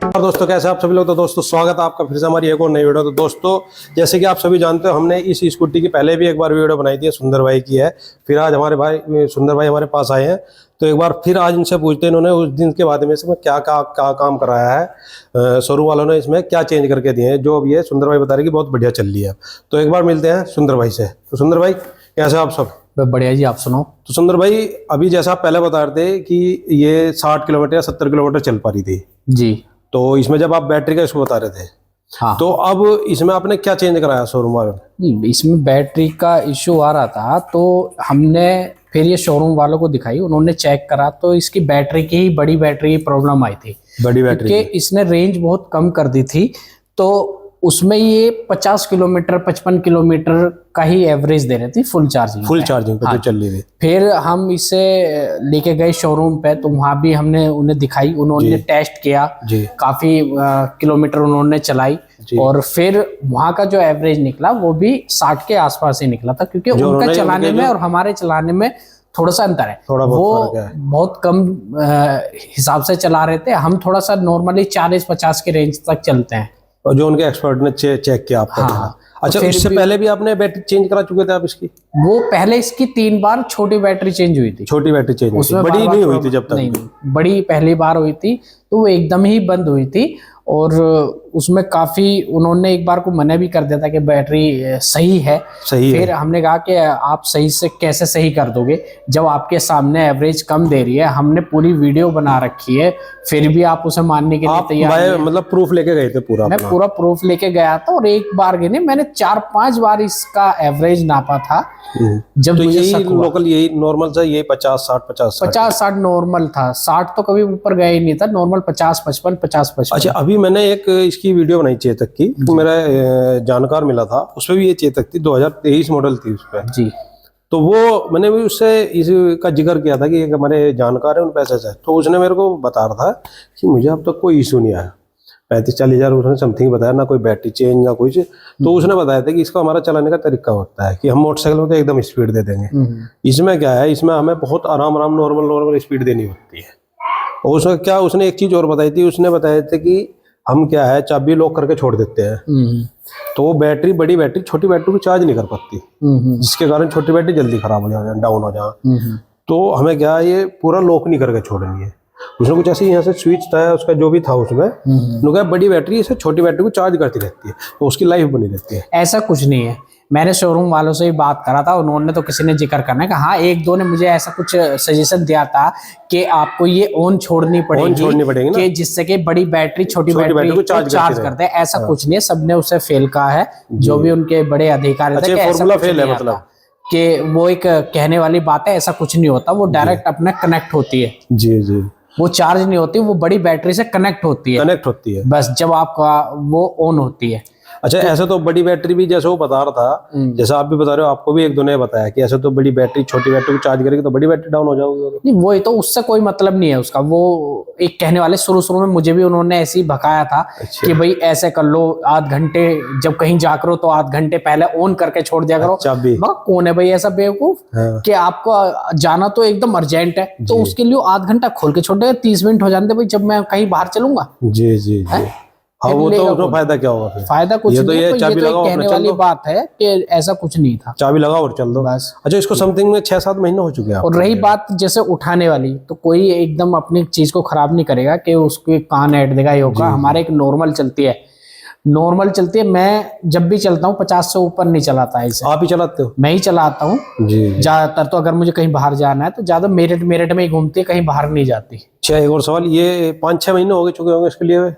और दोस्तों कैसे आप सभी लोग। तो दोस्तों स्वागत है आपका फिर से हमारी एक और नई वीडियो। तो दोस्तों जैसे कि आप सभी जानते हो, हमने इस स्कूटी की पहले भी एक बार वीडियो बनाई थी, सुंदर भाई की है। फिर आज हमारे भाई सुंदर भाई हमारे पास आए हैं, तो एक बार फिर आज इनसे पूछते हैं इन्होंने उस दिन के बाद में इसमें क्या काम कराया है, शोरूम वालों ने इसमें क्या चेंज करके दिए हैं, जो अब ये सुंदर भाई बता रहे कि बहुत बढ़िया चल रही है। तो एक बार मिलते हैं सुंदर भाई से। तो सुंदर भाई कैसे आप सब? बढ़िया जी, आप सुनो। तो सुंदर भाई अभी जैसा आप पहले बता रहे थे कि ये 60 किलोमीटर या 70 किलोमीटर चल पा रही थी जी। तो इसमें जब आप बैटरी का इसको बता रहे थे, हाँ, तो अब इसमें आपने क्या चेंज कराया शोरूम वालों ने? इसमें बैटरी का इशू आ रहा था तो हमने फिर ये शोरूम वालों को दिखाई, उन्होंने चेक करा तो इसकी बैटरी की ही बड़ी बैटरी की प्रॉब्लम आई थी। बड़ी बैटरी क्योंकि इसने रेंज बहुत कम कर दी थी, तो उसमें ये 50 किलोमीटर 55 किलोमीटर का ही एवरेज दे रही थी फुल चार्जिंग पे हाँ। जो चल रही थी। फिर हम इसे लेके गए शोरूम पे, तो वहां भी हमने उन्हें दिखाई, उन्होंने टेस्ट किया जी। काफी किलोमीटर उन्होंने चलाई और फिर वहां का जो एवरेज निकला वो भी 60 के आसपास ही निकला था, क्योंकि उनका चलाने में और हमारे चलाने में थोड़ा सा अंतर है। थोड़ा बहुत फर्क है। बहुत कम हिसाब से चला रहे थे, हम थोड़ा सा नॉर्मली 40-50 के रेंज तक चलते हैं। और जो उनके एक्सपर्ट ने चेक किया आपका? हाँ। अच्छा, इससे पहले भी आपने बैटरी चेंज करा चुके थे आप इसकी? वो पहले इसकी 3 बार छोटी बैटरी चेंज हुई थी। छोटी बैटरी चेंज हुई थी, बड़ी नहीं हुई थी जब तक? नहीं, बड़ी पहली बार हुई थी तो वो एकदम ही बंद हुई थी, और उसमें काफी उन्होंने एक बार को मना भी कर दिया था कि बैटरी सही है। फिर हमने कहा कि आप सही से कैसे सही कर दोगे जब आपके सामने एवरेज कम दे रही है, हमने पूरी वीडियो बना रखी है, फिर भी आप उसे मानने के लिए तैयार? मतलब प्रूफ लेके गए थे पूरा? मैं पूरा प्रूफ लेके गया था, और एक बार नहीं, मैंने 4-5 बार इसका एवरेज नापा था। जब तो यही लोकल, यही नॉर्मल था, यही 50-60 नॉर्मल था, 60 तो कभी ऊपर गया ही नहीं था, नॉर्मल 50-55। अच्छा, अभी मैंने एक इसकी वीडियो बनाई चेतक की, तो मेरा जानकार मिला था, उसमें भी ये चेतक थी, 2023 मॉडल थी उसपे जी। तो वो मैंने भी उससे इसका जिक्र किया था कि एक हमारे जानकार है उन पैसे से, तो उसने मेरे को बता रहा था कि मुझे अब तक कोई इशू नहीं आया। 35-40 हज़ार उसने समथिंग बताया, ना कोई बैटरी चेंज ना कुछ। तो उसने बताया था कि इसका हमारा चलाने का तरीका होता है कि हम मोटरसाइकिल में तो एकदम स्पीड दे देंगे, इसमें क्या है, इसमें हमें बहुत आराम नॉर्मल स्पीड देनी होती है। और उसमें क्या, उसने एक चीज और बताई थी, उसने बताया था कि हम क्या है चाबी लॉक करके छोड़ देते हैं, तो वो बैटरी, बड़ी बैटरी छोटी बैटरी को चार्ज नहीं कर पाती, जिसके कारण छोटी बैटरी जल्दी खराब हो जाए, डाउन हो जाए। तो हमें क्या है, ये पूरा लॉक नहीं करके छोड़नी है। उसने कुछ ऐसे यहाँ से स्विच था उसका जो भी था उसमें, उन्होंने कहा बड़ी बैटरी इसे छोटी बैटरी को चार्ज करती रहती है, तो उसकी लाइफ बनी रहती है। ऐसा कुछ नहीं है, मैंने शोरूम वालों से ही बात करा था, उन्होंने तो किसी ने जिक्र करना है कि हाँ, 1-2 ने मुझे ऐसा कुछ सजेशन दिया था कि आपको ये ऑन छोड़नी पड़ेगी कि जिससे कि बड़ी बैटरी छोटी बैटरी को चार्ज कर दे। ऐसा कुछ नहीं है, सबने उसे फेल कहा है, जो भी उनके बड़े अधिकारी थे। फॉर्मूला फेल है, मतलब कि वो एक कहने वाली बात है, ऐसा कुछ नहीं होता, वो डायरेक्ट अपने कनेक्ट होती है। जी जी, वो चार्ज नहीं होती, वो बड़ी बैटरी से कनेक्ट होती है बस, जब आपका वो ऑन होती है। अच्छा, ऐसे तो बड़ी बैटरी भी, जैसे वो बता रहा था, जैसा आप भी बता रहे हो, आपको भी 1-2 ने बताया कि ऐसे तो बड़ी बैटरी छोटी बैटरी को चार्ज करेगी तो बड़ी बैटरी डाउन हो जाएगी। नहीं, वही तो, उससे कोई मतलब नहीं है उसका। वो एक कहने वाले, शुरू में मुझे भी उन्होंने ऐसे ही भकाया था कि भाई ऐसे कर लो, आध घंटे जब कहीं जा करो तो आध घंटे पहले ऑन करके छोड़ दिया करो। कौन है भाई ऐसा बेवकूफ कि आपको जाना तो एकदम अर्जेंट है, तो उसके लिए आध घंटा खोल के छोड़ देगा, 30 मिनट हो जाते भाई जब मैं कहीं बाहर चलूंगा। जी जी जी, हाँ, वो तो फायदा क्या होगा फिर? फायदा कुछ नहीं, ये चाबी लगाओ, कहने वाली बात है कि ऐसा कुछ नहीं था, चाबी लगाओ और चल दो बस। अच्छा, इसको समथिंग में 6-7 महीने हो चुके हैं। और रही बात जैसे उठाने वाली, तो कोई एकदम अपनी चीज को खराब नहीं करेगा कि उसके कान ऐड देगा, ये होगा। हमारे एक नॉर्मल चलती है, मैं जब भी चलता हूँ 50 से ऊपर नहीं चलाता इसे। आप ही चलाते हो? मैं ही चलाता हूँ ज्यादातर, तो अगर मुझे कहीं बाहर जाना है तो ज्यादा मेरठ में ही घूमती है, कहीं बाहर नहीं जाती। अच्छा, एक और सवाल, ये 5-6 महीने हो चुके होंगे इसके लिए?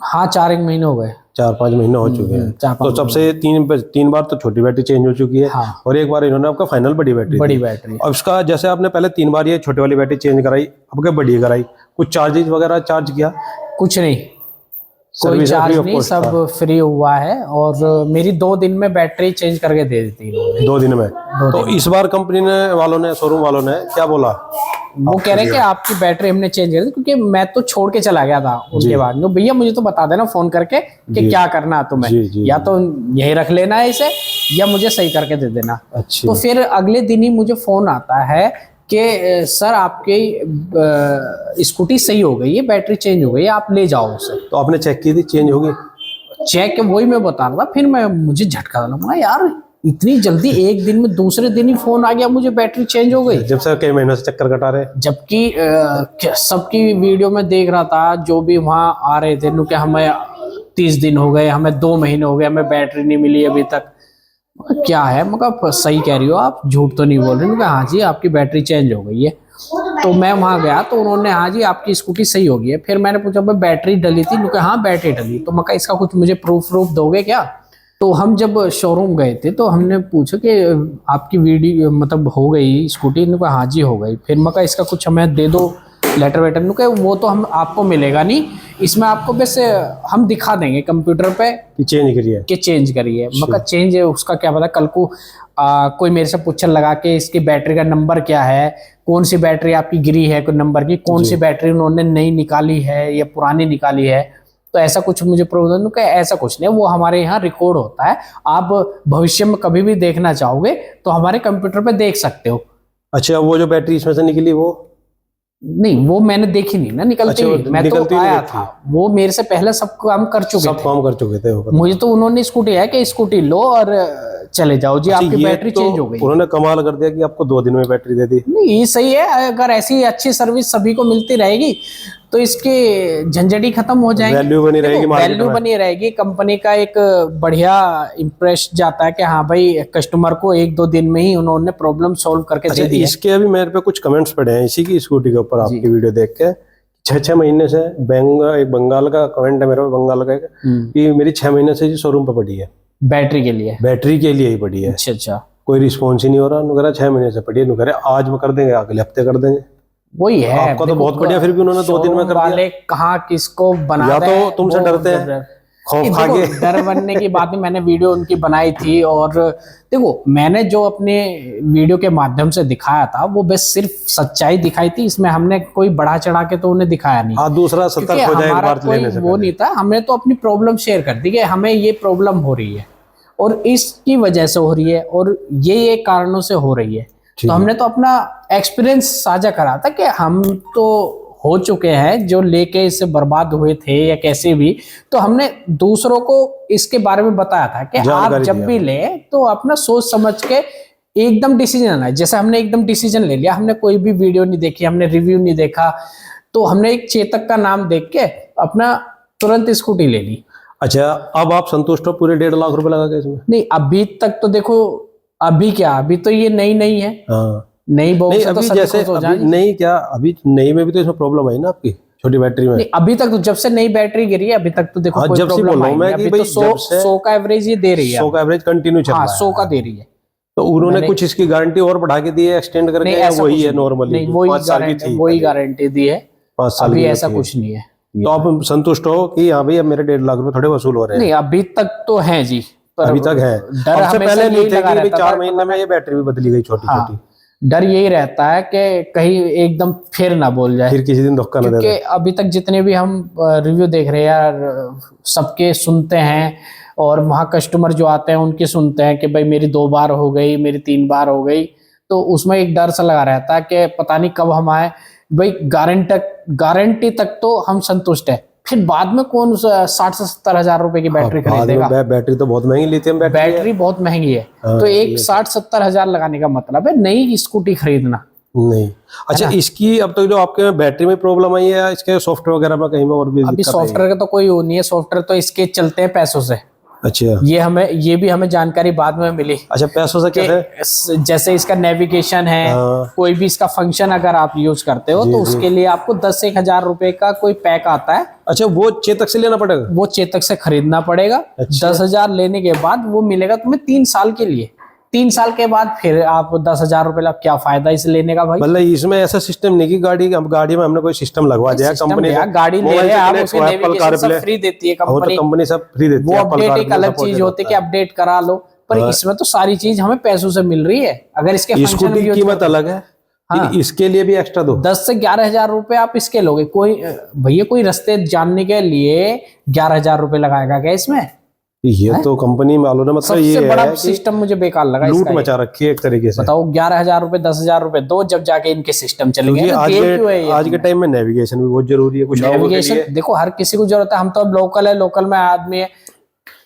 हाँ, 4-1 महीने हो गए, 4-5 महीने हो चुके हैं। तो सबसे 3 बार तो छोटी बैटरी चेंज हो चुकी है। हाँ। और एक बार इन्होंने आपका फाइनल बड़ी बैटरी। अब इसका जैसे आपने पहले 3 बार ये छोटी वाली बैटरी चेंज कराई, अब क्या बड़ी कराई, कुछ चार्जेस वगैरह चार्ज किया? कुछ नहीं, कोई चार्ज नहीं, सब फ्री हुआ है। और मेरी 2 दिन में बैटरी चेंज करके दे देती है। 2 दिन में? तो इस बार कंपनी वालों ने, शोरूम वालों ने क्या बोला? वो कह रहे हैं कि आपकी बैटरी हमने चेंज कर दी, क्योंकि मैं तो छोड़ के चला गया था उसके बाद। भैया मुझे तो बता देना फोन करके कि क्या करना है तुम्हें, या तो यही रख लेना है इसे, या मुझे सही करके दे देना। तो फिर अगले दिन ही मुझे फोन आता है कि सर आपकी स्कूटी सही हो गई है, बैटरी चेंज हो गई है, आप ले जाओ उसे। तो आपने चेक की थी, चेंज होगी? चेक वही मैं बता रहा था। फिर मुझे झटका लगा, यार इतनी जल्दी एक दिन में दूसरे दिन ही फोन आ गया मुझे बैटरी चेंज हो गई। जब सर कई महीनों से चक्कर कटा रहे, जबकि सबकी वीडियो में देख रहा था, जो भी वहां आ रहे थे, कि हमें 30 दिन हो गए, हमें 2 महीने हो गए, हमें बैटरी नहीं मिली अभी तक। क्या है, मैं सही कह रही हो आप, झूठ तो नहीं बोल रही? हाँ जी आपकी बैटरी चेंज हो गई है। तो मैं वहां गया तो उन्होंने, हाँ जी आपकी स्कूटी सही हो गई है। फिर मैंने पूछा भाई बैटरी डली थी? हाँ बैटरी डली। तो मैं कहा इसका कुछ मुझे प्रूफ दोगे क्या? तो हम जब शोरूम गए थे तो हमने पूछा कि आपकी वीडियो मतलब हो गई स्कूटी? हाँ जी हो गई। फिर मैं कहा इसका कुछ हमें दे दो लेटर वेटर। वो तो हम आपको मिलेगा नहीं, इसमें आपको बस हम दिखा देंगे कंप्यूटर पे कि चेंज करिए। मैं चेंज है उसका क्या पता, कल को कोई मेरे से पूछने लगा कि इसकी बैटरी का नंबर क्या है, कौन सी बैटरी आपकी गिरी है, कोई नंबर की, कौन सी बैटरी उन्होंने नई निकाली है या पुरानी निकाली है। तो ऐसा कुछ मुझे प्रॉब्लम का ऐसा कुछ नहीं, वो हमारे यहाँ रिकॉर्ड होता है। आप भविष्य में कभी भी देखना चाहोगे तो हमारे कंप्यूटर पे देख सकते हो। अच्छा, वो जो बैटरी इसमें से निकली वो नहीं, वो मैंने देखी नहीं ना निकलती। अच्छा, मैं तो आया था, वो मेरे से पहले सब काम कर चुके थे। मुझे तो उन्होंने स्कूटी है कि स्कूटी लो और चले जाओ जी, आपकी बैटरी चेंज हो गई। उन्होंने कमाल कर दिया कि आपको 2 दिन में बैटरी दे दी। नहीं, ये सही है। अगर ऐसी अच्छी सर्विस सभी को मिलती रहेगी तो इसकी झंझट ही खत्म हो जाएगी, वैल्यू बनी रहेगी, वैल्यू बनी रहेगी। कंपनी का एक बढ़िया इंप्रेस जाता है कि हाँ भाई कस्टमर को 1-2 दिन में ही उन्होंने प्रॉब्लम सॉल्व करके दे दी है। इसके अभी मेरे पे कुछ कमेंट्स पड़े हैं इसी की स्कूटी के ऊपर आपकी वीडियो देख के। 6 महीने से एक बंगाल का कमेंट है मेरे पे, बंगाल का कि मेरी 6 महीने से शोरूम पे पड़ी है, बैटरी के लिए ही पड़ी है। अच्छा, कोई रिस्पॉन्स ही नहीं हो रहा। नुकरा 6 महीने से पड़ी है, नुकरा आज में कर देंगे, अगले हफ्ते कर देंगे। वही है आपका तो बहुत बढ़िया, फिर भी उन्होंने 2 दिन में कर दिया। कहाँ किसको बना, या तो तुमसे डरते हैं, खौफ खा के। डर बनने की बात नहीं, मैंने वीडियो उनकी बनाई थी और देखो मैंने जो अपने वीडियो के माध्यम से दिखाया था वो बस सिर्फ सच्चाई दिखाई थी। इसमें हमने कोई बढ़ा चढ़ा के तो उन्हें दिखाया नहीं। दूसरा सतर्क हो जाए, हमारा कोई वो नहीं था। हमने तो अपनी प्रॉब्लम शेयर कर दी कि हमें ये प्रॉब्लम हो रही है और इसकी वजह से हो रही है और ये कारणों से हो रही है। तो हमने तो अपना एक्सपीरियंस साझा करा था कि हम तो हो चुके हैं जो लेके इससे बर्बाद हुए थे या कैसे भी। तो हमने दूसरों को इसके बारे में बताया था कि आप जब भी ले तो अपना सोच समझ के एकदम डिसीजन है। जैसे हमने एकदम डिसीजन ले लिया, हमने कोई भी वीडियो नहीं देखी, हमने रिव्यू नहीं देखा, तो हमने एक चेतक का नाम देख के अपना तुरंत स्कूटी ले ली। अच्छा, अब आप संतुष्ट हो पूरे 1.5 लाख रुपए लगा के इसमें? नहीं, अभी तक तो देखो, अभी क्या, अभी तो ये नई है। नई नहीं, अभी तो जैसे नहीं, क्या अभी नई में भी तो इसमें प्रॉब्लम आई ना आपकी छोटी बैटरी में? नहीं, अभी तक तो जब से नई बैटरी गिरी है अभी तक तो देखो कोई प्रॉब्लम नहीं है। अभी तो 100 का एवरेज ये दे रही है, 100 का एवरेज कंटिन्यू चल रहा है। 100 का दे रही है। तो उन्होंने कुछ इसकी गारंटी और बढ़ा के दी है, एक्सटेंड करके? वही है नॉर्मली, 5 गारंटी दी है, 5 साल। अभी ऐसा कुछ नहीं है। तो आप संतुष्ट हो कि हाँ भाई अब मेरे 1.5 लाख रुपए थोड़े वसूल हो रहे हैं? नहीं, अभी तक तो है जी, अभी तक है। डर सबसे पहले नहीं थे कि 4 महीने में ये बैटरी भी बदली गई छोटी छोटी। डर यही रहता है कि कहीं एकदम फिर ना बोल जाए, फिर किसी दिन धोखा ना दे। क्योंकि अभी तक जितने भी हम रिव्यू देख रहे हैं यार, सबके सुनते हैं और वहाँ कस्टमर जो आते हैं उनके सुनते हैं कि भाई मेरी 2 बार हो गई, मेरी 3 बार हो गई। तो उसमें एक डर सा लगा रहता है कि पता नहीं कब हम आए। भाई गारंटी तक तो हम संतुष्ट है, फिर बाद में कौन 60 से 70 हजार रुपए की बैटरी खरीदेगा? बैटरी तो बहुत महंगी, लिथियम बैटरी बहुत महंगी है। तो एक 60-70 हजार लगाने का मतलब है नई स्कूटी खरीदना नहीं। अच्छा, इसकी अब तो जो आपके बैटरी में प्रॉब्लम आई है, इसके सॉफ्टवेयर वगैरह में कहीं में और भी? अभी सॉफ्टवेयर का तो कोई वो नहीं है, सॉफ्टवेयर तो इसके चलते हैं पैसों से। अच्छा, ये भी हमें जानकारी बाद में मिली। अच्छा, पैसों से कैसे? जैसे इसका नेविगेशन है, कोई भी इसका फंक्शन अगर आप यूज करते हो तो उसके लिए आपको 10-1 हजार रुपए का कोई पैक आता है। अच्छा, वो चेतक से लेना पड़ेगा? वो चेतक से खरीदना पड़ेगा। 10 हजार लेने के बाद वो मिलेगा तुम्हें 3 साल के लिए। 3 साल के बाद फिर आप 10 हजार रुपए, क्या फायदा इस लेने का भाई? मतलब इसमें ऐसा सिस्टम नहीं कि गाड़ी में हमने कोई सिस्टम लगवा दिया, कंपनी गाड़ी ले रहे हैं आप, उसके नेविगेशन सब फ्री देती है कंपनी सब फ्री देती है। वो अपडेट एक अलग चीज होती है कि अपडेट करा लो, पर इसमें तो सारी चीज हमें पैसों से मिल रही है। अगर इसके स्कूटी की कीमत अलग है, इसके लिए भी एक्स्ट्रा दो। 10 से 11 हजार रुपए आप इसके लोगे। कोई भैया कोई रास्ते जानने के लिए 11 हजार रुपए लगाएगा क्या इसमें? ये तो कंपनी वालों ने मतलब ये सबसे बड़ा है कि सिस्टम मुझे बेकार लगा लूट इसका। मचा रखी है एक तरीके से। बताओ 11,000 रुपए 10,000 रुपए दो, जब जाके इनके सिस्टम चलेंगे। क्योंकि आज के टाइम में नेविगेशन भी बहुत जरूरी है कुछ लोगों के लिए। नेविगेशन देखो हर किसी को जरूरत है, हम तो अब लोकल है, लोकल में आदमी है,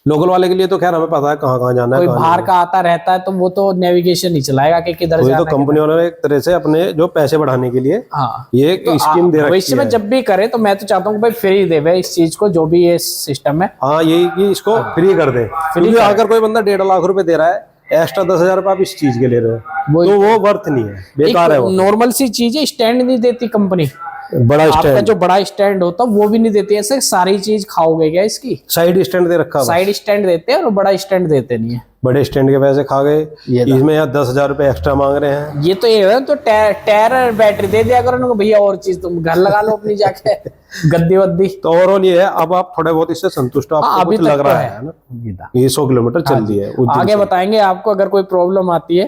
लोकल वाले के लिए तो खैर हमें पता है कहाँ कहाँ जाना है, कोई कहाँ बाहर नहीं। का आता रहता है तो वो तो नेविगेशन नहीं चलाएगा कि किधर तो ये जाना तो कंपनी वालों ने एक तरह से अपने जो पैसे बढ़ाने के लिए हाँ ये एक स्कीम दे रखी भविष्य में है। जब भी करे तो मैं तो चाहता हूँ कि भाई फ्री देवे इस चीज को, जो भी ये सिस्टम है। हाँ, यही कि इसको फ्री कर दे, क्योंकि अगर कोई बंदा 1.5 लाख रुपए दे रहा है, एक्स्ट्रा 10,000 रुपए आप इस चीज के ले रहे हो, तो वो वर्थ नहीं है, बेकार है वो। नॉर्मल सी चीज है, स्टैंड नहीं देती कंपनी, बड़ा आपका स्टैंड, जो बड़ा स्टैंड होता है वो भी नहीं देती। ऐसे सारी चीज खाओगे क्या इसकी? साइड स्टैंड दे रखा है, साइड स्टैंड देते हैं और बड़ा स्टैंड देते नहीं है। बड़े स्टैंड के पैसे खा गए, इसमें यार 10,000 रुपए एक्स्ट्रा मांग रहे हैं। ये तो ये है तो टायर बैटरी दे दिया करो उनको, भैया और चीज तुम घर लगा लो अपनी जाके गद्दी वद्दी। तो ओवरऑल ये है, अब आप थोड़े बहुत इससे संतुष्ट हो, आपको अभी कुछ तक लग तो रहा है। है ना, ये 100 किलोमीटर चल रही है। आगे बताएंगे आपको, अगर कोई प्रॉब्लम आती है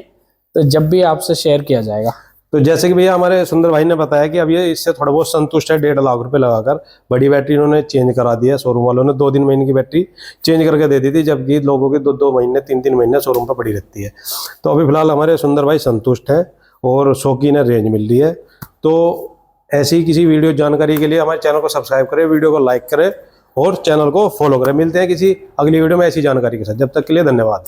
तो जब भी आपसे शेयर किया जाएगा। तो जैसे कि भैया हमारे सुंदर भाई ने बताया कि अब ये इससे थोड़ा बहुत संतुष्ट है, 1.5 लाख रुपए लगाकर बड़ी बैटरी इन्होंने चेंज करा दी है। शोरूम वालों ने 2-3 महीने की बैटरी चेंज करके दे दी थी, जबकि लोगों की 2-2 महीने 3-3 महीने शोरूम पर पड़ी रहती है। तो अभी फिलहाल हमारे सुंदर भाई संतुष्ट हैं और शौकीन रेंज मिल रही है। तो ऐसी किसी वीडियो जानकारी के लिए हमारे चैनल को सब्सक्राइब करें, वीडियो को लाइक करें और चैनल को फॉलो करें। मिलते हैं किसी अगली वीडियो में ऐसी जानकारी के साथ, जब तक के लिए धन्यवाद।